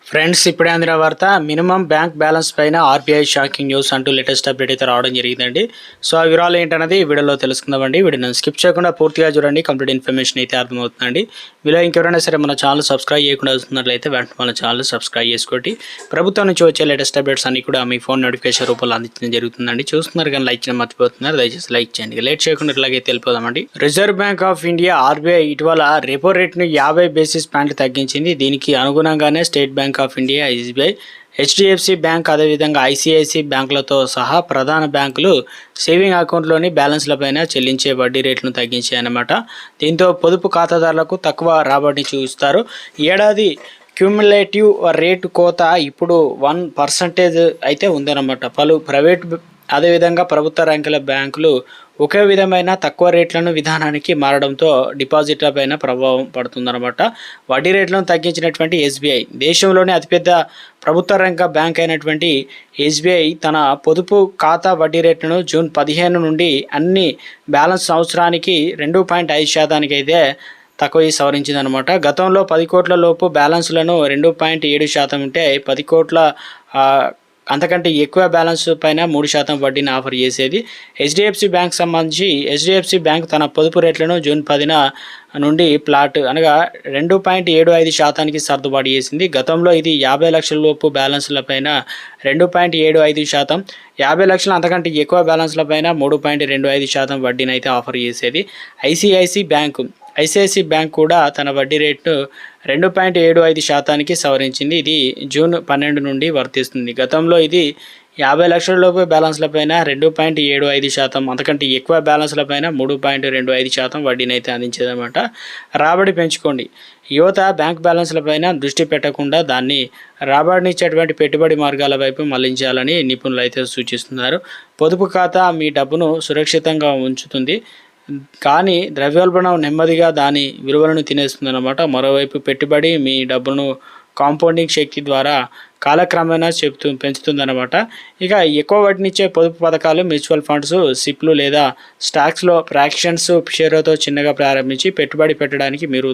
Friends, ఇప్పుడే అందిన వార్త. మినిమం బ్యాంక్ బ్యాలెన్స్ పైన ఆర్బీఐ షాకింగ్ న్యూస్ అంటూ లేటెస్ట్ అప్డేట్ అయితే రావడం జరిగిందండి. సో ఆ వివరాలు ఏంటన్నది వీడియోలో తెలుసుకుందామండి. వీడియోని స్కిప్ చేయకుండా పూర్తిగా చూడండి, కంప్లీట్ ఇన్ఫర్మేషన్ అయితే అర్థమవుతుందండి. మీలో ఇంకెవరైనా సరే మన ఛానల్ సబ్స్క్రైబ్ చేయకుండా వస్తున్నట్లయితే వెంటనే మన ఛానల్ సబ్స్క్రైబ్ చేసుకోండి. ప్రభుత్వం నుంచి వచ్చే లేటెస్ట్ అప్డేట్స్ అన్ని కూడా మీ ఫోన్ నోటిఫికేషన్ రూపంలో అందించడం జరుగుతుందండి. చూస్తున్నారు కానీ లైక్ చేయడం మర్చిపోతున్నారు, దయచేసి లైక్ చేయండి. లేట్ చేయకుండా ఇట్లాగైతే వెళ్ళిపోదామండి. Reserve Bank of India RBI ఇటీవల రెపో రేట్ను 50 బేసిస్ పాయింట్లు తగ్గించింది. దీనికి అనుగుణంగానే State Bank of India, SBI, HDFC bank, అదేవిధంగా ఐసిఐసి బ్యాంకులతో సహా ప్రధాన బ్యాంకులు సేవింగ్ అకౌంట్లోని బ్యాలెన్స్లపైన చెల్లించే వడ్డీ రేట్లను తగ్గించాయన్నమాట. దీంతో పొదుపు ఖాతాదారులకు తక్కువ రాబడిని చూస్తారు. ఏడాది క్యూములేటివ్ రేటు కోత ఇప్పుడు 1% అయితే ఉందన్నమాట. పలు ప్రైవేట్ అదేవిధంగా ప్రభుత్వ రంగాల బ్యాంకులు ఒకే విధమైన తక్కువ రేట్లను విధానానికి మారడంతో డిపాజిట్లపైన ప్రభావం పడుతుందన్నమాట. వడ్డీ రేట్లను తగ్గించినటువంటి ఎస్బీఐ, దేశంలోనే అతిపెద్ద ప్రభుత్వ రంగ బ్యాంక్ అయినటువంటి ఎస్బీఐ తన పొదుపు ఖాతా వడ్డీ రేట్లను జూన్ 15 నుండి అన్ని బ్యాలెన్స్ సంవత్సరానికి 2.5% అయితే తక్కువ సవరించిందనమాట. గతంలో 10 కోట్ల లోపు బ్యాలెన్స్లను 2.7% ఉంటే 10 కోట్ల అంతకంటే ఎక్కువ బ్యాలెన్స్ పైన 3% వడ్డీని ఆఫర్ చేసేది. హెచ్డిఎఫ్సి బ్యాంక్ సంబంధించి హెచ్డిఎఫ్సి బ్యాంక్ తన పొదుపు రేట్లను జూన్ 10 నుండి ప్లాట్ అనగా 2.75%కి సర్దుబాటు చేసింది. గతంలో ఇది 50 లక్షల లోపు బ్యాలెన్స్లపైన 2.75%, 50 లక్షల అంతకంటే ఎక్కువ బ్యాలెన్స్లపైన 3.25% వడ్డీని అయితే ఆఫర్ చేసేది. ఐసిఐసి బ్యాంక్ కూడా తన వడ్డీ రేటును 2.75%కి సవరించింది. ఇది జూన్ 12 నుండి వర్తిస్తుంది. గతంలో ఇది 50 లక్షల లోపు బ్యాలెన్స్లపైన 2.75%, అంతకంటే ఎక్కువ బ్యాలెన్స్లపైన 3.25% వడ్డీని అయితే అందించేదన్నమాట. రాబడి పెంచుకోండి. యువత బ్యాంక్ బ్యాలెన్స్లపైన దృష్టి పెట్టకుండా దాన్ని రాబడినిచ్చేటువంటి పెట్టుబడి మార్గాల వైపు మళ్లించాలని నిపుణులు అయితే సూచిస్తున్నారు. పొదుపు ఖాతా మీ డబ్బును సురక్షితంగా ఉంచుతుంది, కానీ ద్రవ్యోల్బణం నెమ్మదిగా దాని విలువలను తినేస్తుందన్నమాట. మరోవైపు పెట్టుబడి మీ డబ్బును కాంపౌండింగ్ శక్తి ద్వారా కాలక్రమేణా పెంచుతుందన్నమాట. ఇక ఎక్కువ వడ్డీనిచ్చే పొదుపు పథకాలు మ్యూచువల్ ఫండ్స్, సిప్లు లేదా స్టాక్స్లో ఫ్రాక్షన్స్ షేర్లతో చిన్నగా ప్రారంభించి పెట్టుబడి పెట్టడానికి మీరు